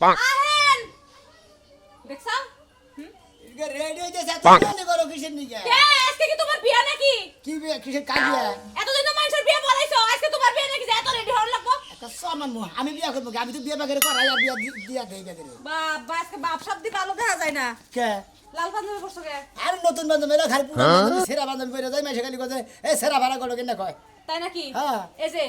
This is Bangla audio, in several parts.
আহেন দেখছা এটা রেডি হয়ে যাচ্ছে তাহলে করো কিসের নিকে কে আজকে কি তোমার বিয়া নাকি কি বিয়ে কিসের কাজিয়া এতদিন তো মানুষের বিয়া বলাইছো আজকে তোমার বিয়া নাকি যে এত রেডি হওয়ার লাগবো একটা সমান আমি বিয়া করবো আমি তো বিয়ে বাগেরে করাই আর বিয়া দিয়া দেই বাগেরে বাবা আজকে বাপ শব্দ ভালো দেখা যায় না কে লাল পাঞ্জাবি পরছো কে আর নতুন বান্ধব এলো খালি পুরো বান্ধব সেরা বান্ধব কইরা যায় মাসে খালি কয় এই সেরা ভাড়া করো কিনা কয় তাই নাকি হ্যাঁ। এই যে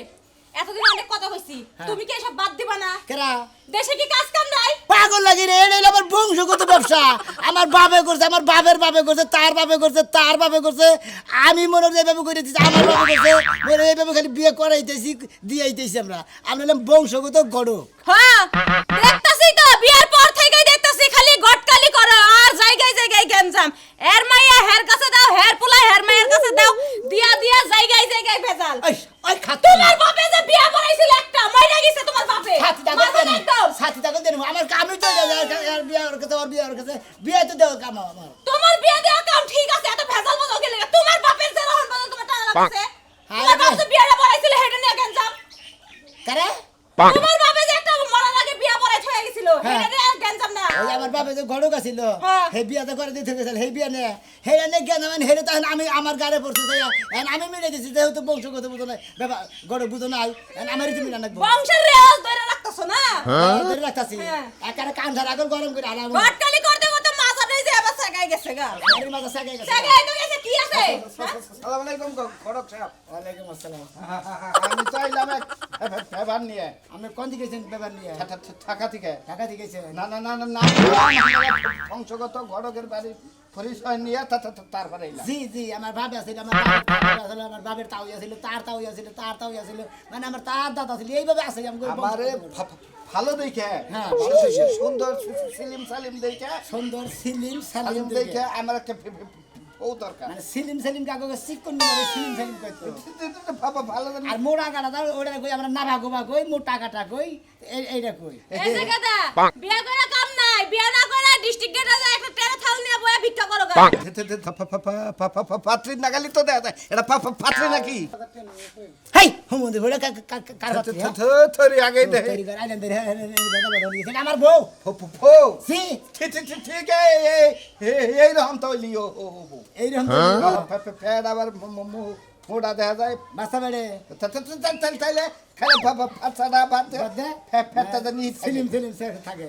এতদিন অনেক কথা কইছি তুমি কি এসব বাদ দিবা না কেরা দেশে কি কাজ কাম নাই পাগল লাগি রে এটা আমার বংশগত ব্যবসা আমার বাপে করছে আমার বাপের বাপে করছে তার বাপে করছে তার বাপে করছে আমি মনে হয় এইভাবে করে দিচ্ছি আমার বাপে করছে মনে এইভাবে খালি বিয়ে করাইতেছি দিয়াইতেছি আমরা হলাম বংশগত গড়ক হ্যাঁ দেখতাছি তো বিয়ার পর থেকেই দেখতাছি খালি গটকালি করো আর জায়গায় জায়গায় গেমজাম এর মাইয়া হের কাছে দাও হের পোলা হের মায়ের কাছে দাও দিয়া দিয়া জায়গায় জায়গায় ভেজাল ওই ওই খাতি তোমার বাপে যে বিয়া করাইছিল একটা মইরা গেছে তোমার বাপে সাথী টাকা দেন আমার আমি তো বিয়ে ওর কাছে ওর বিয়ে ওর কাছে বিয়ে তো দেওয়ার কাম আমার তোমার বিয়া দেওয়া কাম ঠিক আছে এত ভেজাল বদল গেলে তোমার বাপের যে রহন বদল তোমার টাকা লাগছে তোমার বাপ যে বিয়াটা করাইছিল হেডে নিয়ে গেমজাম কারে তোমার বাপে যে একটা মরার আগে বিয়া পড়াই থয়ে গেছিল হেডে নিয়ে গেমজাম না ওই আমার বাপে যে গড়ক আছিল হ্যাঁ। হে বিয়াতে করে দিতে গেছিল হে বিয়া নে হেরা নে জ্ঞান মানে হেরে তখন আমি আমার গাড়ে পড়ছে তাই আমি মিলে দিছি যেহেতু বংশগত বুঝো না বাবা গড়ক বুঝো নাই আমারই তুমি রান্না বংশের রেওয়াজ ধরে রাখতাছো না ধরে রাখতাছি হ্যাঁ। একারে কান ধরে আগল গরম করে আর আমি গটকালি করতে করতে মাথাটাই যে আবার সাগাই গেছে গা আমার মাথা সাগাই গেছে সাগাই তো গেছে কি আছে আসসালামু আলাইকুম খড়ক সাহেব ওয়ালাইকুম আসসালাম আমি চাইলাম এক ফেভার নিয়ে আপনি কোন দিকে গেছেন ব্যাপার নিয়ে ঢাকা থেকে ঢাকা দিকে গেছেন না না না না না বংশগত ঘটকের বাড়ি পরিচয় নিয়ে তারপরে এলাম জি জি আমার বাবা আছিল আমার বাবার তাও আছিল তার তাও আছিল তার তাও আছিল মানে আমার তার দাদা ছিল এইভাবে আছে আমারে ভালো দেখে হ্যাঁ, সুন্দর সিলিম সালিম দেখে সুন্দর সিলিম সালিম সালিম দেখে দেখে আমার একটা বউ দরকার মানে সিলিম সালিম কাগজ চিকন মানে সিলিম সালিম কইতো বাবা ভালো জানি আর মোড়া কাটা দাও ওটা কই আমরা নাভা গোবা কই মোটা কাটা কই এইটা কই এই জায়গাটা বিয়া করা কাম নাই বিয়া না করে ডিস্ট্রিক্ট গেটে যায় একটা টেরা থাল নিয়ে বয়া ভিক্ষা করো গা পাত্রী নাগালি তো দেয় এটা পাত্রী নাকি হেই হুমুন্দি বড় কার থরি আগে দে তৈরি করে আইলেন ধরে এটা আমার বউ ফো জি ঠিক এই রকম তো লিও এইরকম ফের আবার মোড়া দেখা যায় বাসা বেড়ে তাইলে খালি ফাঁসাটা বাদ বাদে ফেরটা নিয়ে সিলিম সিলিম থাকে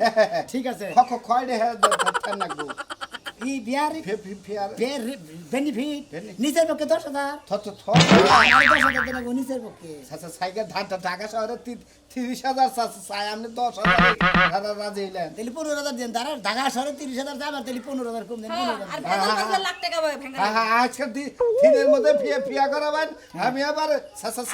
ঠিক আছে খয় রে নাকবো ই বিয়ার ফের বেনিফিট নিচের পক্ষে 10,000 নিচের পক্ষে সাইকেল ঢাকা শহরে 30,000 চাই আপনি 10,000 রাজি হইলেন তাহলে 15,000 দেন তারা ঢাকা শহরে 30,000 যাবার তাহলে 15,000 কম দেন আর ভেজাল ভেজাল লাখ টাকা ভেঙে আজকের দিনের মধ্যে ফিয়া করাবেন আমি আবার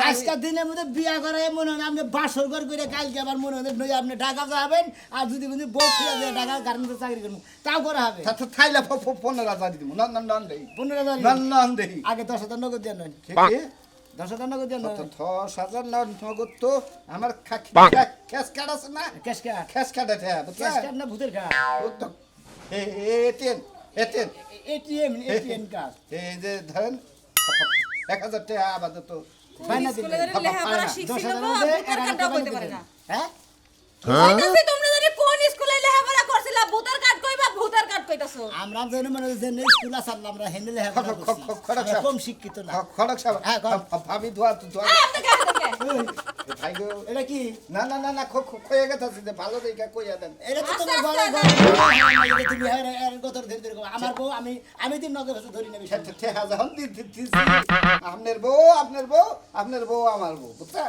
আজকের দিনের মধ্যে বিয়া করে মনে হয় আপনি বাসর ঘর করে কালকে আবার মনে হয় আপনি ঢাকা যাবেন আর যদি কিন্তু বউ ছেড়ে দিয়ে ঢাকা গার্মেন্টে চাকরি করবেন তাও করা হবে থাইলে 15,000 দিব নন দেই 15,000 নন দেই আগে 10,000 নগদ দেন নয় 10,000 নগদ দেন 10,000 নগদ তো আমার ক্যাশ কার্ড আছে না ক্যাশ কার্ড ক্যাশ কার্ড আছে ক্যাশ কার্ড না ভূতের কার্ড এটিএম কার্ড এই যে ধরেন 1,000 টাকা আপাতত বাইনা স্কুলে দিলেন ধরে লেখাপড়া শিখছিল ভূতের কার্ডটা বলতে পারে না হ্যাঁ কইতাছি তোমরা জানি কোন স্কুলে লেখাপড়া করছিলা ভূতের কার্ড কইবা ভূতের কার্ড কইতাছো আমরা যেন মানে যে স্কুল আসাম আমরা হেন্ডেল কম শিক্ষিত না খড়ক সাহেব হ্যাঁ, ভাবি ধোয়া আপনি গায়ে দেখে ভাই গো এটা কি না না না না কইয়া গেছে যে ভালো দেখে কইয়া দেন এটা তো তোমার আস্তে বড় আস্তে তুমি এর গতর ধরে ধরে আমার বউ আমি দিন নগদ বছর ধরি নেবি ঠেহা যখন আপনার বউ আমার বউ বুঝছেন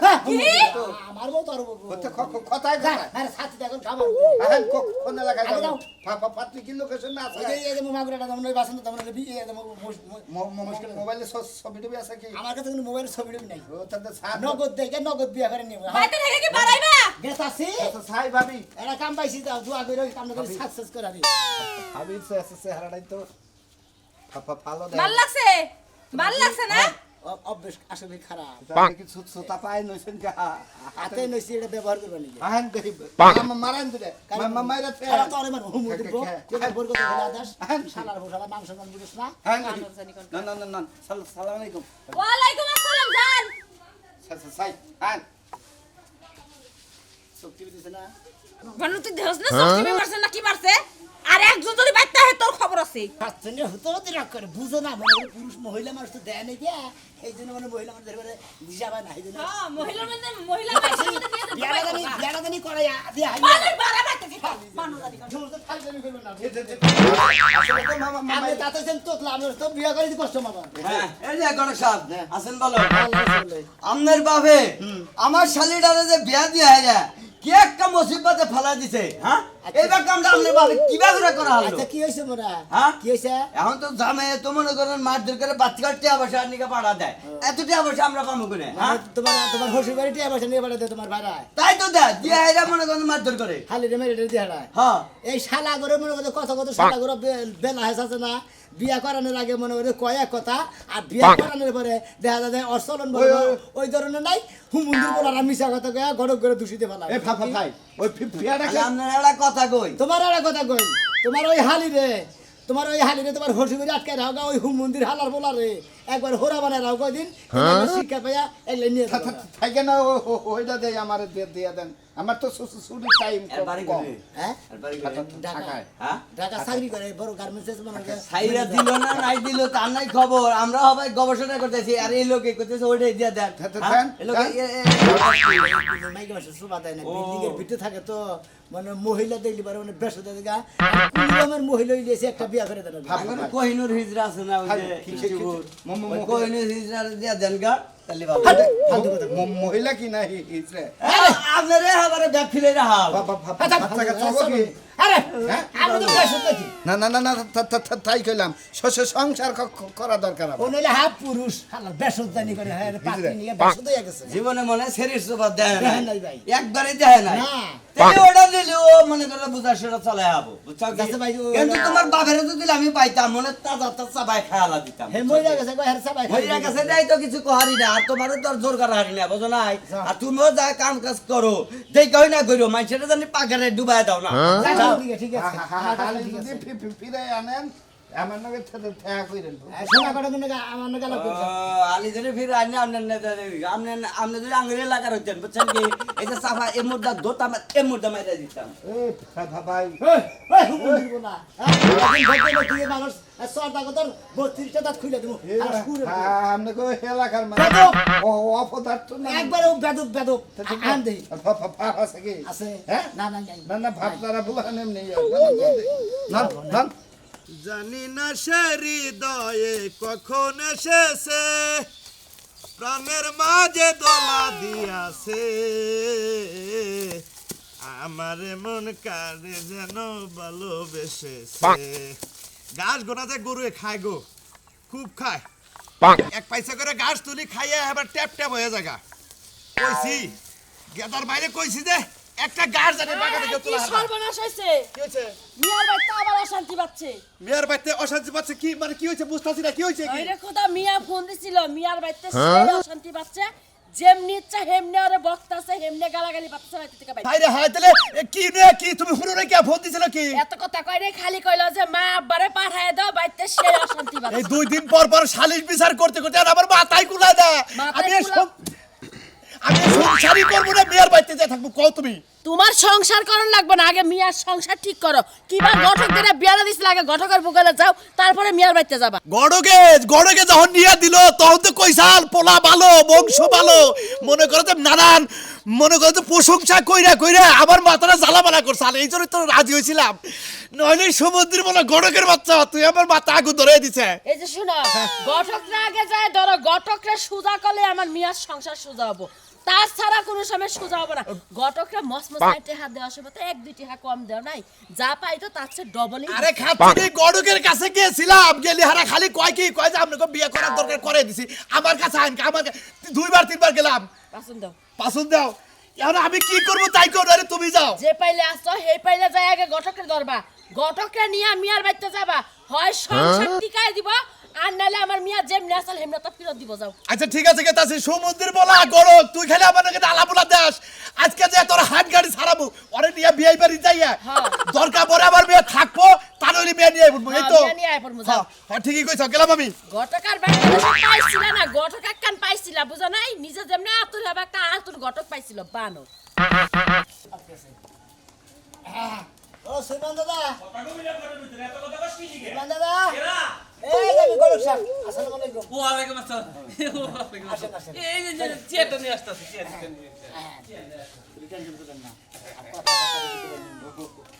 আমার বউ তোর বউ কথায় কথা আরে সাথে এখন খাবার এখন কোন এলাকায় আগে যাও যাও। পাত্রী কি লোকেশন না আছে ওই যে এই যে মাগুরাটা তোমরা বাসন্ত তোমরা বিয়ে মোবাইলে ছবি টবি আছে কি আমার কাছে কোনো মোবাইল ছবি নাই ও তাদের সাথ নগদ দেখে নগদ বিয়া করে নিব বাইতে থেকে কি বাড়াইবা গেছাছি সাই ভাবি এরা কাম পাইছি দাও দোয়া করে কাম করে সাকসেস করাবি ভাবি চেহারাটাই তো ভালো ভাল লাগছে ভাল লাগছে না অভ্যাস আসলে খারাপ দেয় কি সুতা পায় নইছেন কা হাতে নইছি এটা ব্যবহার করবা নাকি আহেন গরিব মারান দিলে মাইরা এরা তো আরে মানে হুমু দিব কোন বর্গ তো হলো আদাস শালার ভোশালা মাংস মান বুঝছ না না না না না সালাম আলাইকুম ওয়ালাইকুম আসসালাম জান সাই আন শক্তি দিছে না বানু তুই দেহস না সবজি মারছে না কি মারছে আর একজন যদি বাইতে হয় তোর খবর আছে পাঁচজনের হতে হতে রাগ করে বুঝো না মনে করে পুরুষ মহিলা মানুষ তো দেয় নাকি এই জন্য মানে মহিলা মানুষ ধরে দিশাবা না এই জন্য হ্যাঁ মহিলার মধ্যে মহিলা মানুষের মধ্যে দিয়ে দে বিয়াদানি করে দিয়া বানু বাড়া বাইতে বানু দাদি সমস্ত ফালতুমি করবে না আসলে তো মামা মামা আমি তাতে সেন তোতলা আমি তো বিয়া করে দি কষ্ট মামা হ্যাঁ এই যে গণক সাহেব আছেন বলো আল্লাহ চলে আমনের বাপে আমার শালিটারে যে বিয়া দিয়া হইয়া কি একটা মুসিবতে ফেলা দিছে হ্যাঁ এইবার কামটা আমনের বাপে কিভাবে করে করা হলো আচ্ছা কি হইছে মোরা হ্যাঁ? কি হইছে এখন তো জামে তো মনে করেন মারধর করে বাচ্চা টিয়া বসে আর নিকে পাড়া দেয় এত টিয়া বসে আমরা পাবো করে হ্যাঁ তোমার শ্বশুর বাড়ি টিয়া পয়সা নিয়ে পাঠাতে তোমার ভাড়া তাই তো দেয় দিয়া এরা মনে করেন মারধর করে খালি রে মেরে দিয়ে হারায় হ্যাঁ এই শালা করে মনে করতে কত কত শালা করে বেলা হেস আছে না বিয়া করানোর আগে মনে করে কয়েক কথা আর বিয়া করানোর পরে দেখা যায় ওর চলন ওই ধরনের নাই হুমুন্দির বলার মিশা কথা কয়া গড়ক করে দূষিতে ফেলা এ ভাই ওই বিয়াটা তাহলে আপনার একটা কথা কই তোমার আর এক কথা কই তোমার ওই হালি রে তোমার হসি করে আটকে রাও গা ওই হুম মন্দির হালার বলা রে একবার হোরা বানায় রাও কদিন শিক্ষা পাইয়া এগুলো নিয়ে থাকে না ওইটা দেয় আমার দিয়ে দেন আমার তো ছুটি টাইম এর বাড়ি কম করে হ্যাঁ এর বাড়ি করে ঢাকায় হ্যাঁ ঢাকা চাকরি করে বড় গার্মেন্টস মনে হয় সাইরা দিল না নাই দিল তার নাই খবর আমরা সবাই গবেষণা করতেছি আর এই লোকে করতেছে ওইটাই দিয়া দেন দেন, এই লোকে মাইকে মাসে সুবা দেয় না বিল্ডিংয়ের ভিতরে থাকে তো মানে মহিলা দেখলি পারে মানে বেশ হতে গা আমার মহিলা হইলেছে একটা বিয়া করে দেন এখন কোহিনুর হিজরা আছে না ওই যে কিশোর ম- ওই কোহিনুর হিজরা দিয়া দেন গা তাহলে ভালো ফালতু কথা মহিলা কি না হিজড়ে আপনারে হাবারে ব্যাগ ফিলে রাহাও বাচ্চা চলো কি আরে হ্যাঁ? আমি তো বেশ হতে কি না না না না তাই কইলাম সংসার করা দরকার ও আমার নইলে হাফ পুরুষ হালার বেশ হতে করে হ্যাঁ পাত্রী নিয়ে বেশ হতে গেছে জীবনে মনে শরীর সোপা দেয় না দেখেন নাই ভাই। একবারই দেয় না না। তাহলে ওটা দিলে ও মনে করে বুঝা সেটা চালাই যাবো বুঝছো কি? আচ্ছা ভাই, ও- কিন্তু তোমার বাপের তো দিলে আমি পাইতাম মনে তাজা তাজা ভাই খায়ালা দিতাম হে মইরা গেছে কই হের সবাই হইয়া গেছে নাই তো কিছু কহারি না আর তোমারও তো আর জোর করা হারি না বুঝো নাই আর তুমিও যা কাম কাজ করো দেই কই না কইরো মানুষের জানি পাকারে ডুবাই দাও না যাও, ঠিক আছে ঠিক আছে যদি ফিরে আনেন আমার নাকি ঠেয়া কইরেন শোনা কথা কিন্তু আমার না গেল ও, আলি যদি ফিরে আনি আপনি যদি আঙুলে লাগার হচ্ছেন বুঝছেন কি এই যে সাফা এ মুদ্রা ধরতাম এ মুদ্রা মাইরা দিতাম এই ভাই ওই হুকুম দিব না একদিন ভদ্র লোক মানুষ সরদা কত 32টা দাঁত খুলে দেবো আর সুরে আপনি কো এলাকার বেদব। ও অপদার্থ না একবার ও বেদব বেদব আন দেই আছে কি আছে হ্যাঁ না না না না ভাব তারা বুলান এমনি না না জানি না সে হৃদয়ে কখন এসেছে প্রাণের মাঝে দোলা দিয়াছে আমার মন কারে যেন ভালোবেসেছে ঘাস গোনাতে গরু খায় গো খুব খায় এক পয়সা করে ঘাস তুলি খাইয়ে এবার ট্যাপ ট্যাপ হয়ে জায়গা কইছি গেদার বাইরে কইছি যে একটা ঘাস জানি বাগা থেকে কি তোলা সর্বনাশ হইছে কি হয়েছে মিয়ার বাড়িতে আবার অশান্তি পাচ্ছে মেয়ের বাড়িতে অশান্তি পাচ্ছে কি মানে কি হয়েছে বুঝতেছি না কি হয়েছে কি আরে খোদা মিয়া ফোন দিছিল মিয়ার বাড়িতে সেই অশান্তি পাচ্ছে যেমনি ইচ্ছা হেমনে ওরে বক্তাছে হেমনে গালাগালি পাচ্ছে বাড়ি থেকে বাইরে হাই রে হাই তাহলে কি নে কি তুমি শুনো না কি ফোন দিছিল কি এত কথা কই রে খালি কইলো যে মা আব্বারে পাঠায় দাও বাড়িতে সেই অশান্তি এই পাচ্ছে 2 দিন পর পর সালিশ বিচার করতে করতে আর আমার মাথায় কুলায় না মাথায় আমি কুলা- আমি সংসারই করবো না মেয়ের বাড়িতে যা থাকবো কও তুমি তোমার সংসার করন লাগবে না আগে মিয়ার সংসার ঠিক করো কিবা ঘটক দিনে বিয়ারা দিছিল আগে ঘটকের বুকালে যাও তারপরে মিয়ার বাড়িতে যাবা গড়কে যখন নিয়ে দিল তখন তো কইসাল পোলা ভালো বংশ ভালো মনে করো যে নানান মনে করো যে প্রশংসা কইরা আবার মাথাটা জ্বালামালা করছাল এই জন্য তো রাজি হয়েছিলাম নইলে সমুদ্রের বলে গড়কের বাচ্চা তুই আমার মাথা আগুন ধরে দিছে এই যে শুনো ঘটকরা আগে যায় ধরো ঘটকরা সুজা করলে আমার মিয়ার সংসার সুজা হবো তাছাড়া কোনো সময় সোজা হবে না ঘটকরা মসমসাইটে হাত দেওয়ার সময় তো 1-2 টাকা কম দেও নাই যা পাইতো তার চেয়ে ডবলই আরে খাচ্ছি গড়কের কাছে গেছিলাম গেলি হারা খালি কয় যে আপনাকে বিয়ে করার দরকার করে দিছি আমার কাছে আইন আমার 2-3 বার গেলাম পাসুন দাও এখন আমি কি করবো তাই করো আরে তুমি যাও যে পাইলে আসছো সেই পাইলে যায় আগে ঘটকের ধরবা ঘটকরা নিয়ে মিয়ার বাড়িতে যাবা হয় সংসার টিকায় দিব আর নালে আমার মিয়া যেমনি আসল হেমনা তো ফিরত দিব যাও আচ্ছা ঠিক আছে গেতাছি সমুদ্রের বলা গড়ক তুই খালি আমার নাকি আলাপুলা দাস আজকে যে তোর হাত গাড়ি ছাড়াবো ওরে নিয়ে বিয়ে বাড়ি যাইয়া দরকার পরে আবার বিয়ে থাকবো তার ওই বিয়ে নিয়ে আইবো এই তো বিয়া নিয়ে আয় পড়মু যাও হ্যাঁ ঠিকই কইছ গেলাম আমি ঘটকার বাড়িতে পাইছিল না ঘটক একখান পাইছিল বুঝো নাই নিজে যেমনি আতুর হবে একটা আতুর ঘটক পাইছিল বানর ও সুমন দাদা সুমন দাদা এই যে আমি গলক সাহেব আসসালামু আলাইকুম ওয়ালাইকুম আসসালাম ওয়ালাইকুম আসেন, আসেন। আসসালাম এই যে চেয়ারটা নিয়ে আসতেছি চেয়ারটা নিয়ে টেনশন করেন না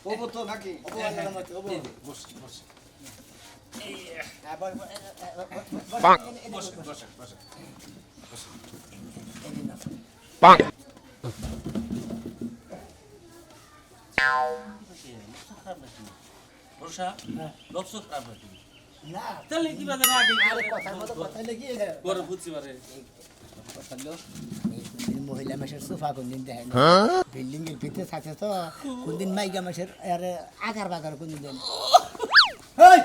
ওবো তো নাকি ওবো আল্লাহর রহমতে ওবো বস বস বস বস বস বর্ষা লক্ষ্য খারাপ নাকি না তাহলে কি বাজে না আগে আরে কথার মতো কথা লেগে বড় বুঝছি পারে কথা হলো কোনদিন মহিলা মাসের সোফা কোনদিন দেখেন বিল্ডিং এর ভিতরে থাকে তো কোনদিন মাইকা মাসের আরে আগার বাগার কোনদিন দেন এই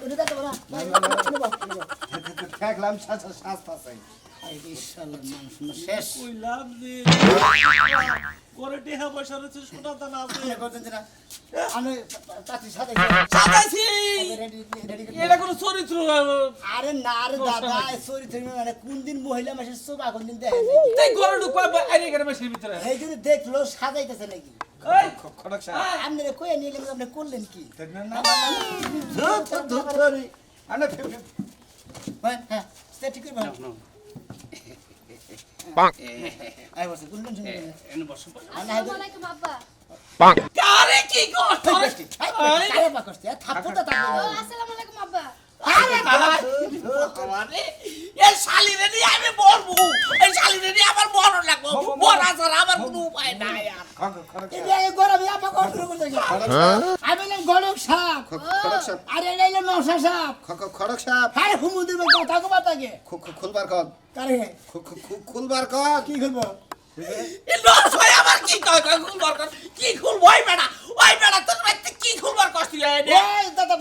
ওরে দাদা বলা দেখলাম শাস্তা চাই ইনশাআল্লাহ মানুষ শেষ কইলাম যে করে টেহা পয়সা রয়েছে সোনা দানা আছে আমি পাতি সাথে সাদাইছি রেডি এটা কোন চরিত্র আরে না রে দাদা সরি তুমি মানে কোনদিন মহিলা মাসের সোফা কোনদিন দেখেন তাই ঘরে ঢুকবা আইরে গেলে মাসের ভিতরে এই জন্য দেখলো সাজাইতেছে নাকি এই খড়ক সাহেব আপনি কই নিয়ে গেলেন আপনি করলেন কি হ্যাঁ সেটা ঠিক করবেন আই বসে কোনদিন শুনে এনে বসো আসসালামু আব্বা। কারে কি করছ আরে বাকসতে থাপ্পড়টা তাকবে আসসালামু আলাইকুম আব্বা। আমারে এই শালিরে নিয়ে আমি মরবো এই শালিরে নিয়ে আমার মরণ লাগবো মরা ছাড়া আমার কোনো উপায় নাই আর এটা এই গরমে আপা কত করে দেখি আমি না গলক সাপ খড়ক সাহেব আরে এইলো নশা সাপ খড়ক সাহেব আরে হুমুদের কথা কো বাতাকে খুলবার কর কারে খুলবার কর কি করব এই লস হয় আমার কি কয় কয় খুলবার কর কি খুলবো ওই বেড়া তোর বাইতে কি খুলবার কষ্ট লাগে এই দাদা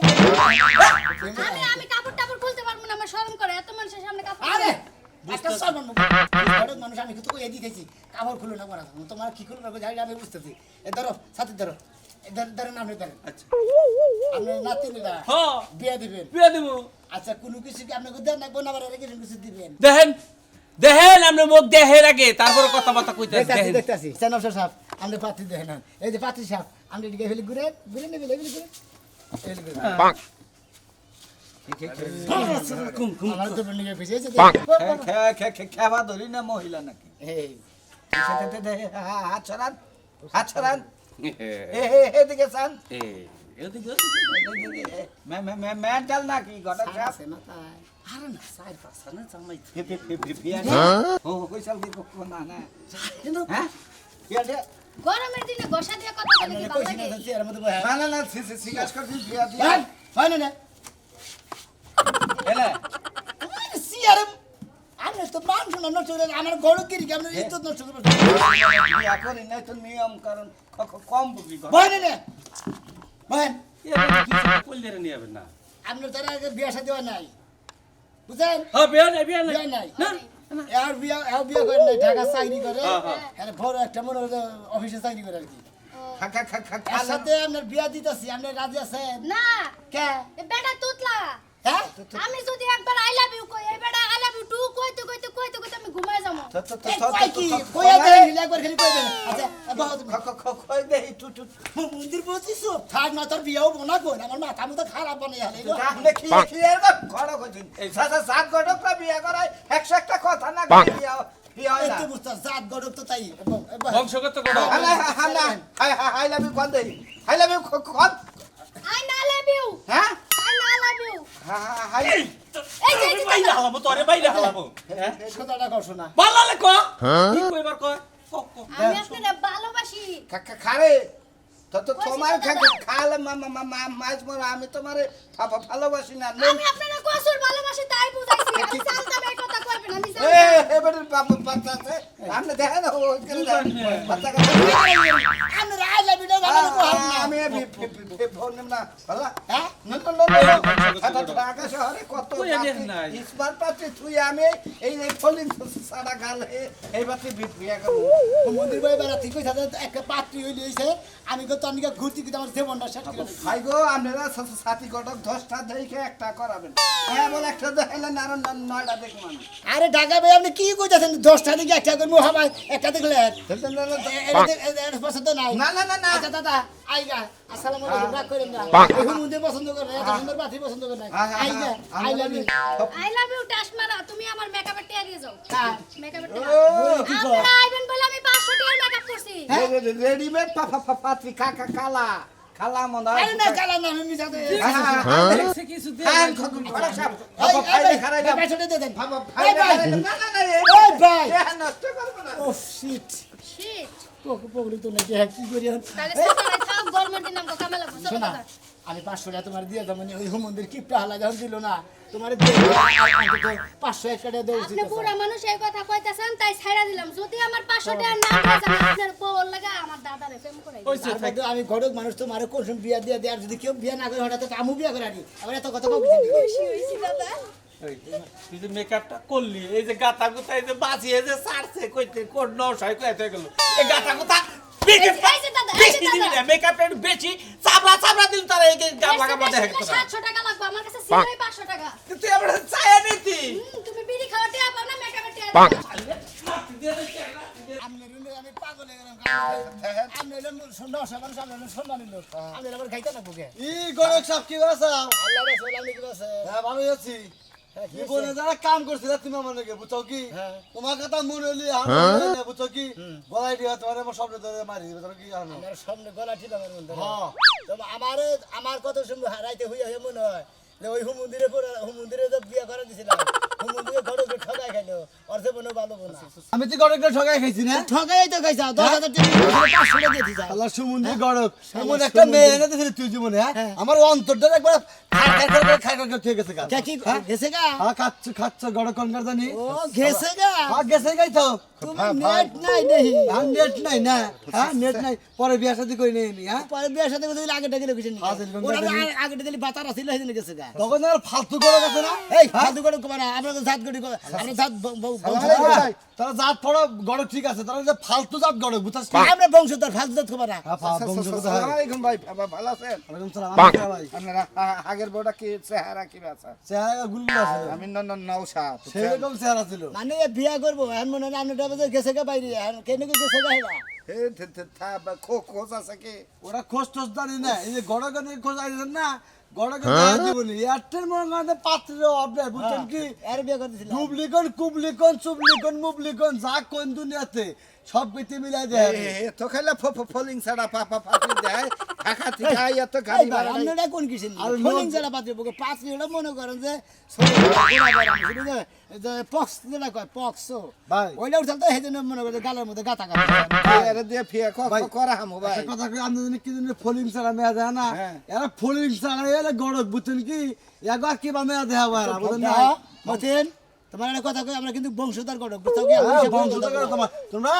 আমি কাপড় টাপড় খুলতে পারবো না, আমার শরম করে এত মানুষের সামনে কাপড় আরে খুলতে। একটা সালমান বড় মানুষ আমি তো কই দিতেছি কাপড় খুলো না করা তোমার কি খুলবো জানি আমি বুঝতেছি এ ধরো সাথে ধরো ধরো নাম ধরো আচ্ছা আপনি নাতিনিরা হ্যাঁ বিয়ে দিবেন বিয়া দেবো আচ্ছা কোনো কিছু কি আপনাকে দেন না বোন আবার রেখে কিছু দিবেন দেখেন আমরা মুখ দেহের আগে তারপরে কথাবার্তা কইতে দেখতাছি দেখতাছি সেনফসর সাহেব আমরা পাত্রী দেখেন এই যে পাত্রী সাহেব আমরা এদিকে ফেলে ঘুরে ঘুরে নেবে লেবে ঘুরে আমার তো নিয়ে ফেসেছে খেবা ধরি না মহিলা নাকি এই হাত ছড়ান হাত ছড়ান এদিকে চান মেন্টাল নাকি ঘটক সাহেব আছে মাথায় আরে না সাইড পাশা না জামাই কইসাল কি না না হ্যাঁ বিয়াটা গরমের দিনে ঘষা দিয়ে কথা বলে কি আমি ভালো কইছি না লাগে? চেয়ারের মধ্যে বসে না না না সিগাস করছি বিয়া দিয়ে ভাই হয় না না এলে চেয়ারে আমি তো মান শুনা নষ্ট করে আমার গড় কি আমরা ইজ্জত নষ্ট করে বিয়া করি নাই তো নিয়ম কারণ কম বুঝি ভয় না ভয় কইলে নিয়ে যাবেন না আপনার তারা আগে বিয়া শাদী হয় নাই বুঝছেন হ্যাঁ বিয়া নাই বিয়া নাই না আর বিয়া করে নাই ঢাকা চাকরি করে আরে বড় একটা মনে হয় অফিসে চাকরি করে আর কি এর সাথে আপনার বিয়া দিতেছি আপনি রাজি আছেন না কে এ বেটা তুতলা হ্যাঁ আমি যদি একবার আই লাভ ইউ কই এই বেটা আই লাভ ইউ টু কইতে আমি ঘুমায় যাবো। কই কি কই দেন একবার খালি কই দেন আচ্ছা বহুত কই দে টু টু মন্দির বলছিস থাক না তোর বিয়াও বনা কই আমার মাথা মতো খারাপ বনে হলে আপনি কি কি এর ঘর কইছেন সাসা সাত ঘটক বিয়া করাই 100 একটা কথা না বিয়া বিয়া হয় না একটু বুঝতো জাত গড়ক তো তাই বংশগত করো হাই লাভ ইউ কোন দে হাই লাভ ইউ কোন আই না লাভ ইউ হ্যাঁ আই না লাভ ইউ হাই এই যে বাইরে হালামো তোরে বাইরে হালামো কথাটা কর শোনা ভালো লাগে ক কি কইবার কয় আমি আপনারে ভালোবাসি। খারে তো তোমার খালে মাছ মর আমি তোমারে ভালোবাসি না আমি আপনারে কসুর ভালোবাসি তাই বুঝাইছি। আমি চালতা এই কথা কইবেন আমি চাল। এবারে বাচ্চা আছে আপনি দেখেন বাচ্চা আমরা আইলা ভিডিও বানানো কো না আমি ফোন নিম না ভালো হ্যাঁ না ঢাকা শহরে কত কইয়া দেখ নাই। স্মার্ট পাত্রী তুই আমি এই ফলিং সারা গাল এই বাতি বিয়া করব মন্দির ভাই বেড়া ঠিক হয়েছে একটা পাত্রী হইলে হয়েছে আমি তো তনিকা ঘুরতে কিন্তু আমার জীবনটা শেষ করে দিছি। ভাই গো আপনারা সাথী ঘটক 10টা দেখে একটা করাবেন হ্যাঁ বলে একটা দেখাইলেন আর 9টা দেখমান আরে ঢাকা ভাই আপনি কি কইতাছেন 10টা দিকে একটা করবো হাবাই একটা দেখলেন এটা পছন্দ নাই না না না না আচ্ছা দাদা আইগা আসসালামু আলাইকুম রাগ করেন না এই মন্দির পছন্দ করে এত সুন্দর পাত্রী পছন্দ করে না আইগা I love you I love you টাস মারা তুমি আমার মেকআপের টিয়া দিয়ে যাও হ্যাঁ। মেকআপের কি টিয়া কর? আপনারা আইবেন বলে আমি 500 টাকার মেকআপ করছি রেডিমেড পাত্রী কাকা কালা খালা মনে হয় আরে না কালা না আমি মিছাতে দেখছে কিছু দে খান খদুন খড়া সাহেব এই ফাইলে খারাই না ভাই ছোটে দেন বাবা এই ফাইলে ভাই। খারাই না না না এই ভাই নষ্ট করব না ও শিট শিট পকড়ি তো নাকি কি করি এখন? তাহলে সকালে খাও গরমের দিন আমাকে কামে লাগবে চলো শোনা দাদা আমি 500 টাকা তোমার দিয়ে দাও মানে ওই মন্দির কিপটা হালা যখন দিল না তোমার দিয়ে 500 এক টাকা দেওয়া উচিত আপনি আছে। বুড়া মানুষ এই কথা কইতাছেন তাই ছাইড়া দিলাম যদি আমার 500 টাকা না হয়ে যায় আপনার বউর লাগা আমার দাদারে প্রেম করাই দিন। কইছে তার মধ্যে আমি ঘটক মানুষ তো মারে কোন বিয়া দিয়ে দেয় আর যদি কেউ বিয়া না করে হঠাৎ আমু বিয়া করে আনি আবার এত কথা কবি খুশি হইছি দাদা তুই যে মেকআপটা করলি এই যে গাতা গুতা এই যে বাজিয়ে যে সারছে কইতে কোন নশাই কইতে গেল এই গাতা গুতা এই যে দাদা, এই যে দাদা। মেকআপ একটু বেশি চাবড়া দিল তারা এই গান লাগা মধ্যে বেশি করে 700 টাকা লাগবে আমার কাছে ছিল 500 টাকা তুই আমরা চায়া নিতি তুমি বিড়ি খাওয়া টিয়া পাও না মেকআপের টিয়া দাও। আমি পাগল হয়ে গেলাম আমি হলাম নশা মানুষ আমি হলাম সম্মানের লোক আমি আবার খাইতে না বুকে ই গণক সাহেব কি বাসা আল্লাহ রাসূল আমি কি আছে হ্যাঁ ভালো আছি জীবনে যারা কাম করছিল তুমি আমার নাকি বুঝছো কি তোমার কথা মনে হলি আমি বুঝছো কি গলাই দিয়া তোমার আমার স্বপ্ন ধরে মারি দিবে তুমি কি জানো আমার সামনে গলা ঠিক আমার মধ্যে হ্যাঁ তবে আমার কত সুন্দর হারাইতে হইয়া হয়ে মনে হয় যে ওই হুমন্দিরে তো বিয়া করে দিছিলাম হুমন্দিরে ঘটকে ঠগাই খাইলো অর্থে মনে ভালো বোনা আমি তো গড়কটা ঠগাই খাইছি না ঠগাই তো খাইছা 10,000 টাকা 500 টাকা দিয়ে দিছা আল্লাহ সুমন্দি গড়ক এমন একটা মেয়ে এনে দিছিলি তুই জীবনে হ্যাঁ আমার অন্তরটা একবার খাই ঠিক আছে কে কি গেছে গা হ্যাঁ খাচ্ছ গড়ক কোনকার জানি ও গেছে গা গেছে গাই তো তুমি নেট নাই দেহি নেট নাই না হ্যাঁ নেট নাই পরে বিয়া শাদী করে নেই হ্যাঁ পরে বিয়ের সাথে কথা আগে টাকা রেখেছেন হাজির কোন ওরা টাকা আগে দিলে বাতার আছিল হেদিন গেছে গা তখন আর ফালতু গড়ক আছে না এই ফালতু করে কবা না আমরা তো জাত গড়ি আমরা জাত তারা জাত পড়া গড়ক ঠিক আছে তারা যে ফালতু জাত গড়ক বুঝছস আমরা বংশধর ফালতু জাত কবা না বংশগত হয় আসসালামু আলাইকুম ভাই ভালো আছেন ওয়ালাইকুম সালাম আমার ভাই আপনারা আগের বড়টা কি চেহারা কি আছে চেহারা গুলগুল আছে আমি নৌসাদ সেরকম চেহারা ছিল মানে বিয়া করবো এখন মনে হয় আমরা গেছে গা বাইরে কেন গেছে গা হেরা খোঁজ আছে কি ওরা খোঁজ টোজ জানি না এই যে গড়ক খোঁজ আইছেন না গড়কে জীবনী এয়ারটেল মনে করেন পাত্রের অবদায় বুঝছেন কি আর বিয়া করতেছিল ডুবলিকন কুবলিকন চুবলিকন মুবলিকন যা কোন দুনিয়াতে সব কিছু মিলাই দেয় তো খাইলে ফলিং ছাড়া পাপা পাপি দেয় খাখা থেকে এত গাড়ি ভাড়া নাই। আপনারা কোন কিসের আর ফলিং জেলা পাত্রে বুকে পাঁচ হলো মনে করেন যে পক্স যেটা কয় পক্স ভাই। ওইটা উঠাল তো সেজন্য মনে করে গালের মধ্যে গাতা গাতা এর দিয়ে ফিয়া করা হামু ভাই একটা কথা কই আপনি জানেন কি জানেন ফলিং ছাড়া মেয়া দেয় না এরা ফলিং ছাড়া এরা গড়ক বুঝছেন কি একবার কি বা মেয়া দেয়া ভাই বুঝেন না মতেন তোমার একটা কথা কই আমরা কিন্তু বংশধর গড়ক বুঝছো কি বংশধর গড়ক তোমরা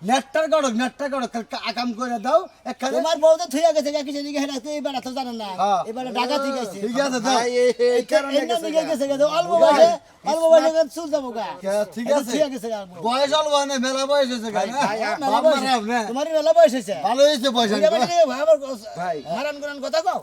নেটটার গড়ক আকাম করে দাও একখানে তোমার বউ তো থইয়া গেছে কি জানি হেরা তো এই বেড়া তো জানেন না এবারে ঢাকা থেকে আইছে ঠিক আছে দাও ভাই এই কারণে এমনি দিকে গেছে গেছে অল্প বয়সে চুল যাবো গা ঠিক আছে থইয়া গেছে গা বয়স অল্প না মেলা বয়স হয়েছে গাই মেলা বয়স তোমার মেলা বয়স হইছে ভালো হয়েছে পয়সা ভাই। হারান করান কথা কও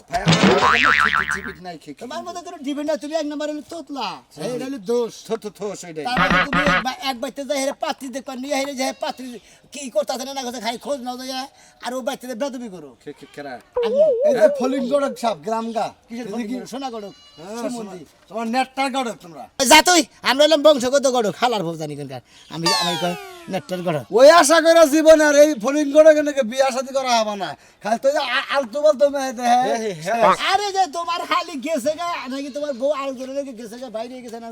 ভাই আমার চিপিট নাই কি তোমার মধ্যে কোনো ডিপেন্ড না তুমি এক নম্বর হলো তোতলা এইটা হলো দোষ থো সেইটাই তারপরে তুমি এক বাইতে যাই হেরে পাত্রী দেখবা নিয়ে হেরে যে পাত্রী কি করতেছে না করতে খাই খোঁজ নাও যায় আর ও বাইতে বেদবি করো কেরা এই যে ফলিং গড়ক সব গ্রামগা কিসের ফোন করো? সোনা গড়ক সুমন্দি তোমার নেটটার গড়ক তোমরা যা তুই আমরা এলাম বংশগত গড়ক খালার ভোগ জানি কেনকার আমি কই নেটটার গড়ক ওই আশা করে জীবনে আর এই ফলিং গড়ক নাকি বিয়া শাদী করা হবে না খালি তো আলতু বলতো মেয়ে দেহে আরে যে তোমার হালি গেছে গা নাকি তোমার বউ আর জনে নাকি গেছে গা বাইরে গেছে না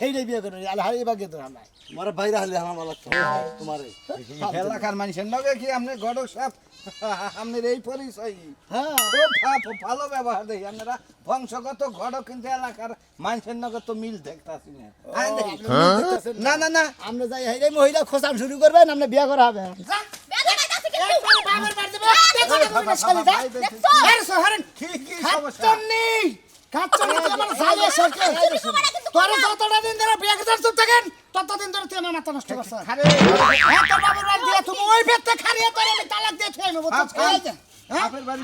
হেইটাই বিয়ে করে আল হারি বাগে তো হালাই তোমার বাইরে হালি আমার ভালো লাগতো তোমারে এলাকার মানুষের নগে কি আপনি গড়ক সাপ আপনার এই পরিচয় হ্যাঁ খুব ভালো ব্যবহার দেখি আপনারা বংশগত ঘটক কিন্তু এলাকার মানুষের নগে তো মিল দেখতাছি না আয় দেখি। না না না আমরা যাই হেরে মহিলা খোঁচান শুরু করবেন আমরা বিয়ে করা হবে কি সমস্যা খাচ্ছনি তুই আমার ঝালিয়ে সরকে তোরে যতটা দিন ধরে বিয়ে করতে চুপ থাকেন ততদিন ধরে তুই আমার মাথা নষ্ট করছিস আরে হ্যাঁ তোর বাবার বাড়ি দিয়ে তুমি ওই বেতে খারিয়ে তোরে আমি তালাক দিয়ে থুয়ে নেবো তো খাই যা বাপের বাড়ি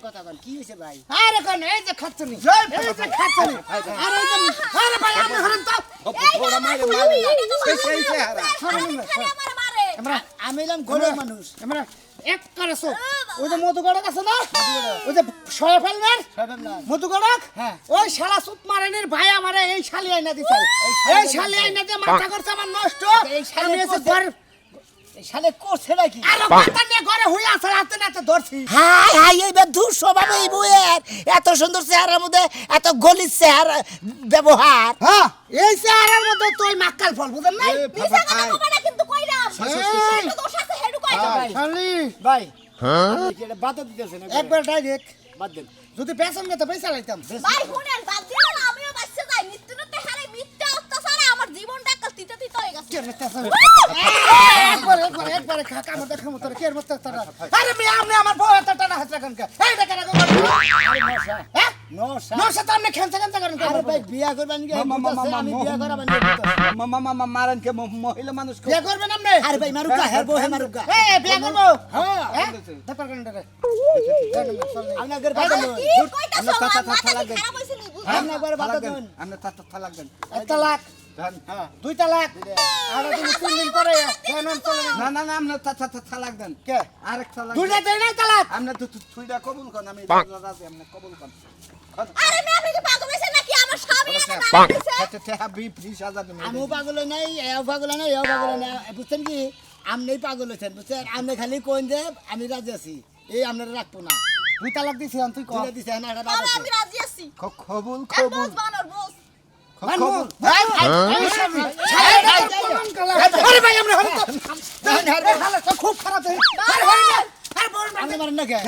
কথা বল কি হইছে ভাই আরে কোন এই যে খাচ্ছনি এই যে খাচ্ছনি আরে এই যে আরে ভাই আপনি হরেন তো ওরা মারে মারে সেই চেহারা আমরা আমি এলাম গরিব মানুষ আমরা এক করেছো ওই যে মধু গড়ক আছে না ওই যে শয়ে ফেলবেন মধু গড়ক হ্যাঁ ওই শালা সুত মারানির ভাই আমারে এই শালি আইনা দিছে এই শালি আইনা দিয়ে মাথা করছে আমার নষ্ট এই শালি এসে ঘর এই শালে করছে নাকি আরে মাথা নিয়ে ঘরে হই আছে রাতে নাতে ধরছি হাই হাই এই বেধু স্বভাব এই বউয়ের এত সুন্দর চেহারার মধ্যে এত গলিত চেহারা ব্যবহার হ্যাঁ এই চেহারার মধ্যে তুই মাক্কাল ফল বুঝেন না শালি ভাই আপনি কি এটা বাদ দিতেছেন একবার ডাইরেক্ট বাদ দেন যদি পেছন নিতে পয়সা লাইতাম একবার খাকা আমার দেখা মতো কে মত তারা আরে আমি আপনি আমার বউ এত টানা হাত রাখেন কে এই দেখেন আগে হ্যাঁ নশা তো আপনি খেলতে খেলতে করেন আরে ভাই বিয়া করবেন কি আমি বিয়া করাবেন মামা মারেন কে মহিলা মানুষ বিয়া করবেন আপনি আরে ভাই মারুকা হের বউ হে মারুকা এই বিয়া করব হ্যাঁ ব্যাপার কেন রে আপনি আগে বাদ দেন আমরা তাতা থালা লাগবেন আপনি একবার বাদ দেন আমরা তাতা থালা লাগবেন এক তালাক হ্যাঁ 2 তালাক আর তুমি 3 দিন পরে কেন চলে না না না আমরা তাতা থালা লাগবেন কে আরেক থালা দুইটা দেই নাই তালাক আমরা তো তুইটা কবুল কর আমি রাজি আমরা কবুল কর আমিও পাগল নাই এও পাগল নাই এও পাগল নাই বুঝছেন কি আপনি পাগল হয়েছেন বুঝছেন আপনি খালি কোন যে আমি রাজি আছি এই আপনারা রাখবো না 2 তালাক দিছি তুই কই দিছি না এটা বাদ আছে কবুল কবুল কবুল আরে ভাই আমরা হল তো খুব খারাপ হই আরে হই না আরে বল মারতে মারেন না কে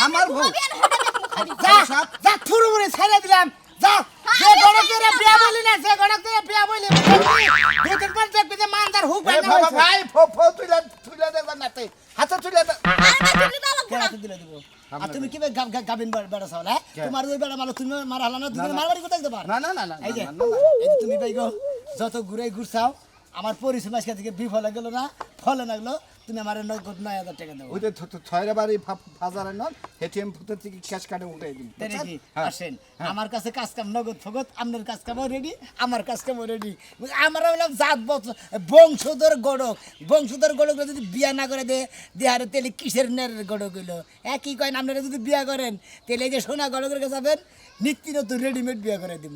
আমার বউ যা যা থুরু মুরে ছেড়ে দিলাম যা যে গড়কের বিয়া বলি না যে গড়কের বিয়া বলি দুই দিন পর দেখবি যে মানদার হুক এ বাঁধা বাবা হইছে ভাই তুইলা দে নাতে হাতে তুইলা দে কেন দিলে দিব আর তুমি কি গাবিন বেড়া চাওলা তোমার ওই বেড়া মারো তুমি মার হালা না দুদিন মারবাড়ি কোথায় দেবা না না না না এই যে এই যে তুমি ভাই গো যত ঘুরাই ঘুরছাও আমার পরিশ্রম আজকে থেকে বিফলে গেল না ফলে লাগলো তুমি আমার 9,000 টাকা দাও ওই যে ছয়রা বাড়ি বাজারে নন এটিএম ফুটে থেকে ক্যাশ কার্ডে উঠাই দিন তাই নাকি আসেন আমার কাছে কাজ কাম নগদ ফগত আপনার কাজ কামও রেডি আমার কাজ কামও রেডি আমরা বললাম জাত বংশধর গড়ক যদি বিয়া না করে দেহারে তেলে কিসের নের গড়ক হইলো একই কয়েন আপনারা যদি বিয়া করেন তেলে যে সোনা গড়কের কাছে যাবেন নিত্য নতুন রেডিমেড বিয়া করে দিব